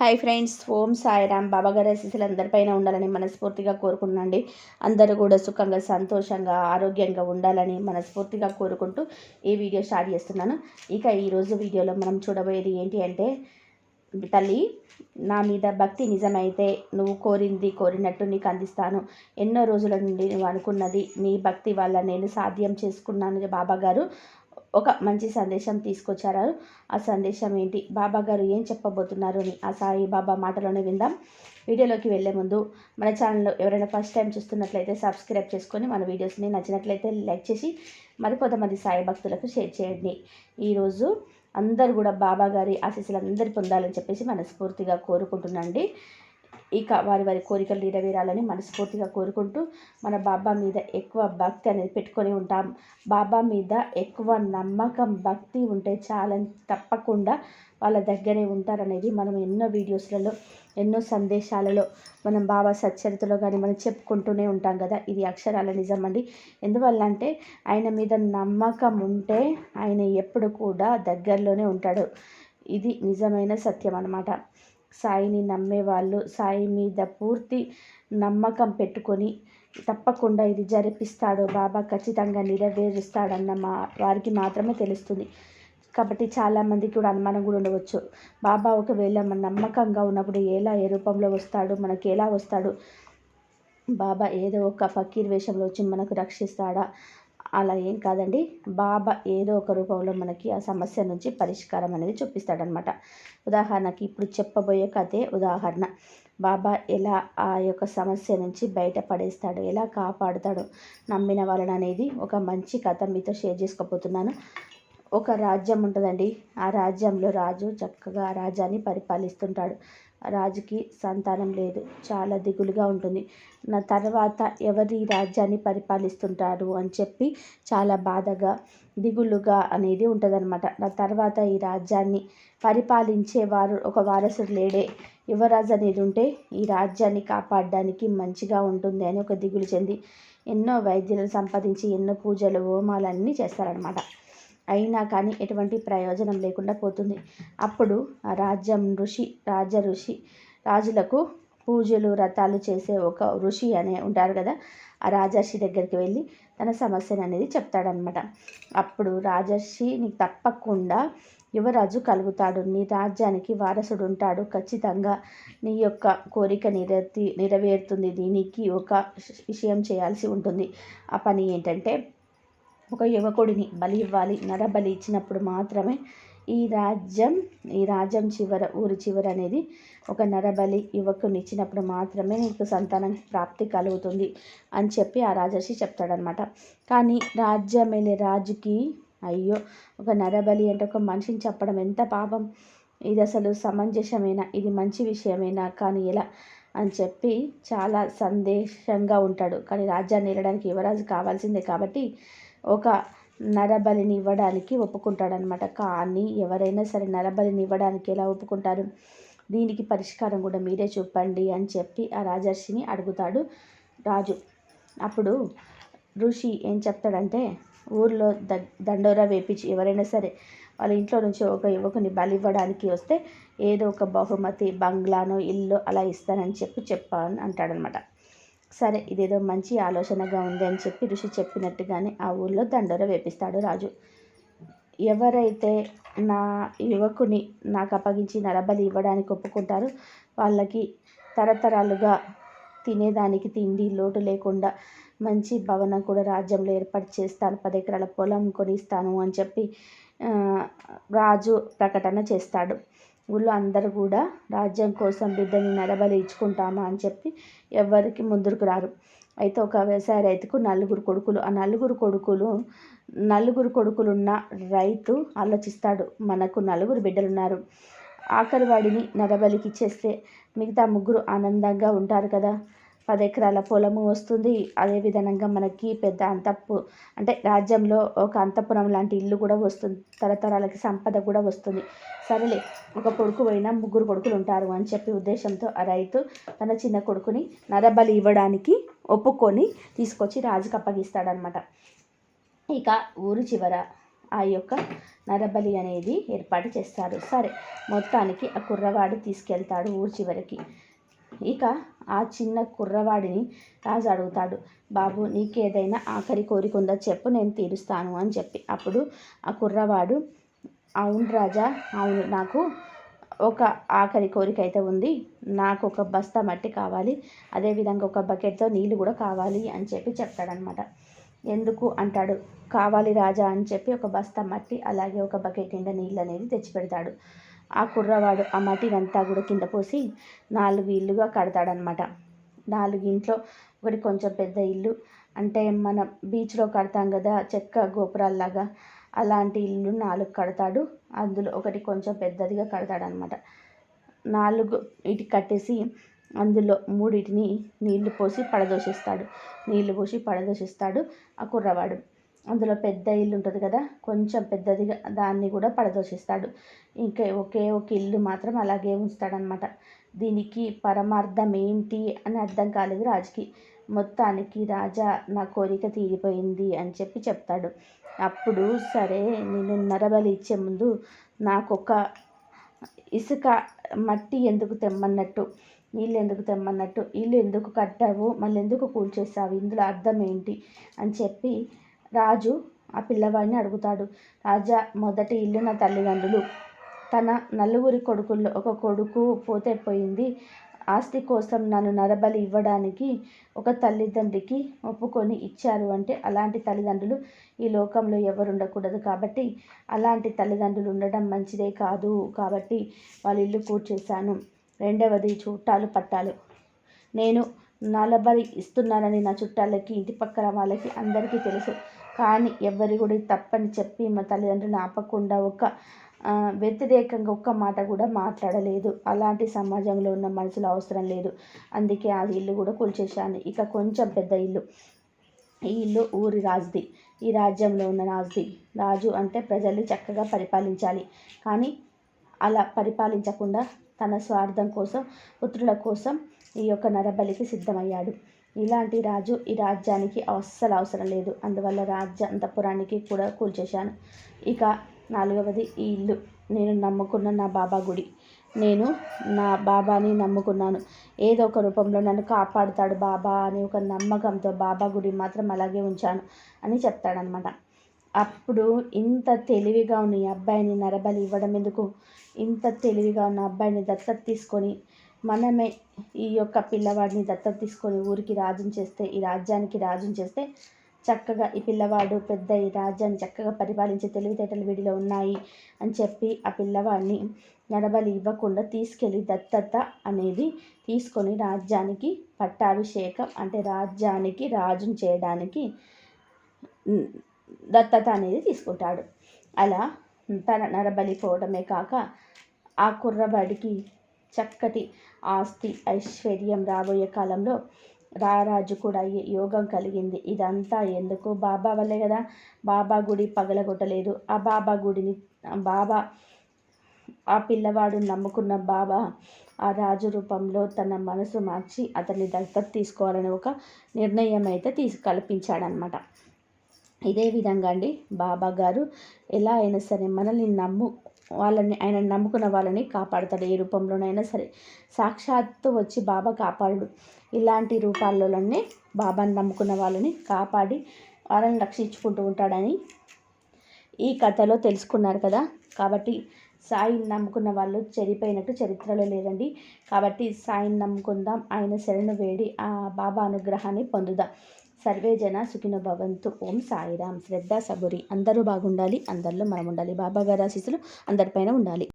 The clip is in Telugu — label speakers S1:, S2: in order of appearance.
S1: హాయ్ ఫ్రెండ్స్, ఓం సాయిరామ్. బాబాగారి ఆశీస్సులు అందరిపైన ఉండాలని మనస్ఫూర్తిగా కోరుకున్నాండి. అందరూ కూడా సుఖంగా, సంతోషంగా, ఆరోగ్యంగా ఉండాలని మనస్ఫూర్తిగా కోరుకుంటూ ఈ వీడియో స్టార్ట్ చేస్తున్నాను. ఇక ఈరోజు వీడియోలో మనం చూడబోయేది ఏంటి అంటే, తల్లి నా మీద భక్తి నిజమైతే నువ్వు కోరింది కోరినట్టు నీకు అందిస్తాను. ఎన్నో రోజుల నుండి నువ్వు అనుకున్నది నీ భక్తి వల్ల నేను సాధ్యం చేసుకున్నాను. బాబాగారు ఒక మంచి సందేశం తీసుకొచ్చారు. ఆ సందేశం ఏంటి, బాబాగారు ఏం చెప్పబోతున్నారు అని ఆ సాయి బాబా మాటలోనే విందాం. వీడియోలోకి వెళ్ళే ముందు మన ఛానల్లో ఎవరైనా ఫస్ట్ టైం చూస్తున్నట్లయితే సబ్స్క్రైబ్ చేసుకొని మన వీడియోస్ని నచ్చినట్లయితే లైక్ చేసి మరికొంతమంది సాయి భక్తులకు షేర్ చేయండి. ఈరోజు అందరూ కూడా బాబాగారి ఆశీస్సులు అందరూ పొందాలని చెప్పేసి మనస్ఫూర్తిగా కోరుకుంటున్నాండి. ఇక వారి కోరికలు నెరవేరాలని మనస్ఫూర్తిగా కోరుకుంటూ మన బాబా మీద ఎక్కువ భక్తి అనేది పెట్టుకొని ఉంటాం. బాబా మీద ఎక్కువ నమ్మకం, భక్తి ఉంటే చాలని తప్పకుండా వాళ్ళ దగ్గరే ఉంటారనేది మనం ఎన్నో వీడియోస్లలో, ఎన్నో సందేశాలలో, మనం బాబా సచ్చరితలో కానీ మనం చెప్పుకుంటూనే ఉంటాం కదా. ఇది అక్షరాల నిజం అండి. ఎందువల్ల అంటే ఆయన మీద నమ్మకం ఉంటే ఆయన ఎప్పుడు కూడా దగ్గరలోనే ఉంటాడు. ఇది నిజమైన సత్యం అన్నమాట. సాయిని నమ్మేవాళ్ళు సాయి మీద పూర్తి నమ్మకం తప్పకుండా ఇది జరిపిస్తాడు, బాబా ఖచ్చితంగా నెరవేరుస్తాడన్న వారికి మాత్రమే తెలుస్తుంది. కాబట్టి చాలామందికి కూడా అనుమానం కూడా ఉండవచ్చు, బాబా ఒకవేళ మన నమ్మకంగా ఉన్నప్పుడు ఏ రూపంలో వస్తాడు, మనకి ఎలా వస్తాడు, బాబా ఏదో ఒక ఫకీర్ వేషంలో వచ్చి మనకు రక్షిస్తాడా? అలా ఏం కాదండి. బాబా ఏదో ఒక రూపంలో మనకి ఆ సమస్య నుంచి పరిష్కారం అనేది చూపిస్తాడనమాట. ఉదాహరణకి ఇప్పుడు చెప్పబోయే కథే ఉదాహరణ. బాబా ఎలా ఆ యొక్క సమస్య నుంచి బయటపడేస్తాడు, ఎలా కాపాడుతాడు నమ్మిన వాళ్ళని అనేది ఒక మంచి కథ మీతో షేర్ చేసుకోబోతున్నాను. ఒక రాజ్యం ఉంటుందండి. ఆ రాజ్యంలో రాజు చక్కగా ఆ రాజ్యాన్ని పరిపాలిస్తుంటాడు. రాజుకి సంతానం లేదు, చాలా దిగులుగా ఉంటుంది. నా తర్వాత ఎవరి రాజ్యాన్ని పరిపాలిస్తుంటారు అని చెప్పి చాలా బాధగా, దిగులుగా అనేది ఉంటుందన్నమాట. నా తర్వాత ఈ రాజ్యాన్ని పరిపాలించేవారు ఒక వారసుడు లేడే, యువరాజు అనేది ఉంటే ఈ రాజ్యాన్ని కాపాడడానికి మంచిగా ఉంటుంది అని ఒక దిగులు చెంది ఎన్నో వైద్యులను సంపాదించి ఎన్నో పూజలు హోమాలన్నీ చేస్తారనమాట. అయినా కానీ ఎటువంటి ప్రయోజనం లేకుండా పోతుంది. అప్పుడు ఆ రాజులకు పూజలు వ్రతాలు చేసే ఒక ఋషి అనే ఉంటారు కదా, ఆ రాజర్షి దగ్గరికి వెళ్ళి తన సమస్యను అనేది చెప్తాడనమాట. అప్పుడు రాజర్షి నీకు తప్పకుండా యువరాజు కలుగుతాడు, నీ రాజ్యానికి వారసుడు ఉంటాడు, ఖచ్చితంగా నీ యొక్క కోరిక నెరవేరుతుంది. దీనికి ఒక విషయం చేయాల్సి ఉంటుంది. ఆ పని ఏంటంటే, ఒక యువకుడిని బలి ఇవ్వాలి. నరబలి ఇచ్చినప్పుడు మాత్రమే ఈ రాజ్యం ఊరి చివర అనేది ఒక నరబలి యువకుని ఇచ్చినప్పుడు మాత్రమే నీకు సంతానం ప్రాప్తి కలుగుతుంది అని చెప్పి ఆ రాజర్షి చెప్తాడనమాట. కానీ రాజ్యం వెళ్ళే రాజుకి, అయ్యో ఒక నరబలి అంటే ఒక మనిషిని చెప్పడం ఎంత పాపం, ఇది అసలు సమంజసమేనా, ఇది మంచి విషయమేనా, కానీ ఎలా అని చెప్పి చాలా సందేశంగా ఉంటాడు. కానీ రాజ్యాన్ని వెళ్ళడానికి యువరాజు కావాల్సిందే కాబట్టి ఒక నరబలిని ఇవ్వడానికి ఒప్పుకుంటాడనమాట. కానీ ఎవరైనా సరే నరబలిని ఇవ్వడానికి ఎలా ఒప్పుకుంటారు, దీనికి పరిష్కారం కూడా మీరే చెప్పండి అని చెప్పి ఆ రాజర్షిని అడుగుతాడు రాజు. అప్పుడు ఋషి ఏం చెప్తాడంటే, ఊర్లో దండోరా వేపించి ఎవరైనా సరే వాళ్ళ ఇంట్లో నుంచి ఒక యువకుని బలి ఇవ్వడానికి వస్తే ఏదో ఒక బహుమతి, బంగ్లానో ఇల్లు అలా ఇస్తానని చెప్పాను అంటాడనమాట. సరే, ఇదేదో మంచి ఆలోచనగా ఉంది అని చెప్పి ఋషి చెప్పినట్టుగానే ఆ ఊళ్ళో దండోరా వేపిస్తాడు రాజు. ఎవరైతే నా యువకుని నాకు అప్పగించి నరబలి ఇవ్వడానికి ఒప్పుకుంటారో వాళ్ళకి తరతరాలుగా తినేదానికి తిండి లోటు లేకుండా మంచి భవనం కూడా రాజ్యంలో ఏర్పాటు చేస్తాను, 10 ఎకరాల పొలం కొనిస్తాను అని చెప్పి రాజు ప్రకటన చేస్తాడు. ఊళ్ళో అందరూ కూడా రాజ్యం కోసం బిడ్డని నరబలి ఇచ్చుకుంటామా అని చెప్పి ఎవరికి ముందుకు రారు. అయితే ఒక వ్యవసాయ రైతుకు 4 కొడుకులు. ఆ నలుగురు కొడుకులున్న రైతు ఆలోచిస్తాడు, మనకు 4 బిడ్డలున్నారు, ఆఖరి వాడిని నరబలికి ఇచ్చేస్తే మిగతా 3 ఆనందంగా ఉంటారు కదా, 10 ఎకరాల పొలము వస్తుంది, అదేవిధంగా మనకి పెద్ద అంటే రాజ్యంలో ఒక అంతఃపురం లాంటి ఇల్లు కూడా వస్తుంది, తరతరాలకి సంపద కూడా వస్తుంది. సరేలే, ఒక కొడుకు పోయినా 3 కొడుకులు ఉంటారు అని చెప్పి ఉద్దేశంతో ఆ రైతు తన చిన్న కొడుకుని నరబలి ఇవ్వడానికి ఒప్పుకొని తీసుకొచ్చి రాజుకు అప్పగిస్తాడనమాట. ఇక ఊరు చివర ఆ యొక్క నరబలి అనేది ఏర్పాటు చేస్తారు. సరే, మొత్తానికి ఆ కుర్రవాడు తీసుకెళ్తాడు ఊరి చివరికి. ఇక ఆ చిన్న కుర్రవాడిని రాజు అడుగుతాడు, బాబు నీకేదైనా ఆఖరి కోరిక ఉందో చెప్పు, నేను తీరుస్తాను అని చెప్పి. అప్పుడు ఆ కుర్రవాడు, అవును రాజా, అవును, నాకు ఒక ఆఖరి కోరిక అయితే ఉంది. నాకు ఒక బస్తా మట్టి కావాలి, అదేవిధంగా ఒక బకెట్తో నీళ్ళు కూడా కావాలి అని చెప్పి చెప్తాడనమాట. ఎందుకు అంటాడు. కావాలి రాజా అని చెప్పి ఒక బస్తా మట్టి అలాగే ఒక బకెట్ నిండా నీళ్ళు అనేది తెచ్చిపెడతాడు. ఆ కుర్రవాడు ఆ మట్టినంతా కూడా కింద పోసి 4 ఇల్లుగా కడతాడనమాట. 4 ఇంట్లో ఒకటి కొంచెం పెద్ద ఇల్లు, అంటే మన బీచ్లో కడతాం కదా చెక్క గోపురాల్లాగా, అలాంటి ఇల్లు 4 కడతాడు. అందులో ఒకటి కొంచెం పెద్దదిగా కడతాడనమాట. 4 ఇటు కట్టేసి అందులో 3 నీళ్లు పోసి పడదోసిస్తాడు ఆ కుర్రవాడు. అందులో పెద్ద ఇల్లు ఉంటుంది కదా, కొంచెం పెద్దదిగా, దాన్ని కూడా పడదోసిస్తాడు. ఇంకా ఒకే ఒక ఇల్లు మాత్రం అలాగే ఉంచుతాడనమాట. దీనికి పరమార్థం ఏంటి అని అర్థం కాలేదు రాజుకి. మొత్తానికి రాజా నా కోరిక తీరిపోయింది అని చెప్పి చెప్తాడు. అప్పుడు సరే, నేను నరబలి ఇచ్చే ముందు నాకొక ఇసుక మట్టి ఎందుకు తెమ్మన్నట్టు, నీళ్ళు ఎందుకు తెమ్మన్నట్టు, ఇల్లు ఎందుకు కట్టావు, మళ్ళీ ఎందుకు కూల్చేసావు, ఇందులో అర్థం ఏంటి అని చెప్పి రాజు ఆ పిల్లవాడిని అడుగుతాడు. రాజా, మొదటి ఇల్లు నా తల్లిదండ్రులు, తన నలుగురి కొడుకుల్లో ఒక కొడుకు పోతే పోయింది, ఆస్తి కోసం నన్ను నరబలి ఇవ్వడానికి ఒక తల్లిదండ్రికి ఒప్పుకొని ఇచ్చారు అంటే అలాంటి తల్లిదండ్రులు ఈ లోకంలో ఎవరు ఉండకూడదు. కాబట్టి అలాంటి తల్లిదండ్రులు ఉండడం మంచిదే కాదు, కాబట్టి వాళ్ళ ఇల్లు కూర్చేశాను. రెండవది చుట్టాలు పట్టాలు. నేను నరబలి ఇస్తున్నానని నా చుట్టాలకి, ఇంటి పక్కన వాళ్ళకి అందరికీ తెలుసు. కానీ ఎవరి కూడా తప్పని చెప్పి మా తల్లిదండ్రులను ఆపకుండా వ్యతిరేకంగా ఒక్క మాట కూడా మాట్లాడలేదు. అలాంటి సమాజంలో ఉన్న మనుషులు అవసరం లేదు. అందుకే ఆ ఇల్లు కూడా కూల్చేశాను. ఇక కొంచెం పెద్ద ఇల్లు, ఈ ఇల్లు ఊరి రాజుది, ఈ రాజ్యంలో ఉన్న రాజుది. రాజు అంటే ప్రజల్ని చక్కగా పరిపాలించాలి. కానీ అలా పరిపాలించకుండా తన స్వార్థం కోసం, పుత్రుల కోసం ఈ యొక్క నరబలికి సిద్ధమయ్యాడు. ఇలాంటి రాజు ఈ రాజ్యానికి అస్సలు అవసరం లేదు. అందువల్ల రాజ్య అంతఃపురానికి కూడా కూల్చేశాను. ఇక 4వది ఈ ఇల్లు, నేను నమ్ముకున్న నా బాబా గుడి. నేను నా బాబాని నమ్ముకున్నాను, ఏదో ఒక రూపంలో నన్ను కాపాడుతాడు బాబా అని ఒక నమ్మకంతో బాబా గుడి మాత్రం అలాగే ఉంచాను అని చెప్తాడనమాట. అప్పుడు ఇంత తెలివిగా ఉన్న ఈ అబ్బాయిని నరబలి ఇవ్వడం ఎందుకు, ఇంత తెలివిగా ఉన్న అబ్బాయిని దత్తత తీసుకొని మనమే ఈ యొక్క పిల్లవాడిని దత్తత తీసుకొని ఊరికి రాజుని చేస్తే, ఈ రాజ్యానికి రాజుని చేస్తే చక్కగా ఈ పిల్లవాడు పెద్ద ఈ రాజ్యాన్ని చక్కగా పరిపాలించే తెలివితేటలు వీడిలో ఉన్నాయి అని చెప్పి ఆ పిల్లవాడిని నరబలి ఇవ్వకుండా తీసుకెళ్ళి దత్తత అనేది తీసుకొని రాజ్యానికి పట్టాభిషేకం, అంటే రాజ్యానికి రాజుని చేయడానికి దత్తత అనేది తీసుకుంటాడు. అలా తన నరబలి పోవడమే కాక ఆ కుర్రవాడికి చక్కటి ఆస్తి ఐశ్వర్యం రాబోయే కాలంలో రారాజు కూడా అయ్యే యోగం కలిగింది. ఇదంతా ఎందుకు, బాబా వల్లే కదా. బాబా గుడి పగలగొట్టలేదు. ఆ బాబా గుడిని ఆ పిల్లవాడు నమ్ముకున్న బాబా ఆ రాజు రూపంలో తన మనసు మార్చి అతన్ని దత్తత తీసుకోవాలని ఒక నిర్ణయం అయితే కల్పించాడనమాట. ఇదే విధంగా అండి బాబా గారు ఎలా అయినా సరే మనల్ని ఆయన నమ్ముకున్న వాళ్ళని కాపాడుతాడు. ఏ రూపంలోనైనా సరే సాక్షాత్తు వచ్చి బాబా కాపాడు. ఇలాంటి రూపాల్లోనే బాబాని నమ్ముకున్న వాళ్ళని కాపాడి వాళ్ళని రక్షించుకుంటూ ఉంటాడని ఈ కథలో తెలుసుకున్నారు కదా. కాబట్టి సాయిని నమ్ముకున్న వాళ్ళు చెడిపోయినట్టు చరిత్రలో లేదండి. కాబట్టి సాయిని నమ్ముకుందాం, ఆయన శరణు వేడి ఆ బాబా అనుగ్రహాన్ని పొందుదాం. సర్వే జన సుఖినో భవంతు. ఓం సాయిరామ్. శ్రద్ధ సబురి. అందరూ బాగుండాలి, అందరిలో మనం ఉండాలి. బాబా గారి ఆశీస్సులు అందరిపైన ఉండాలి.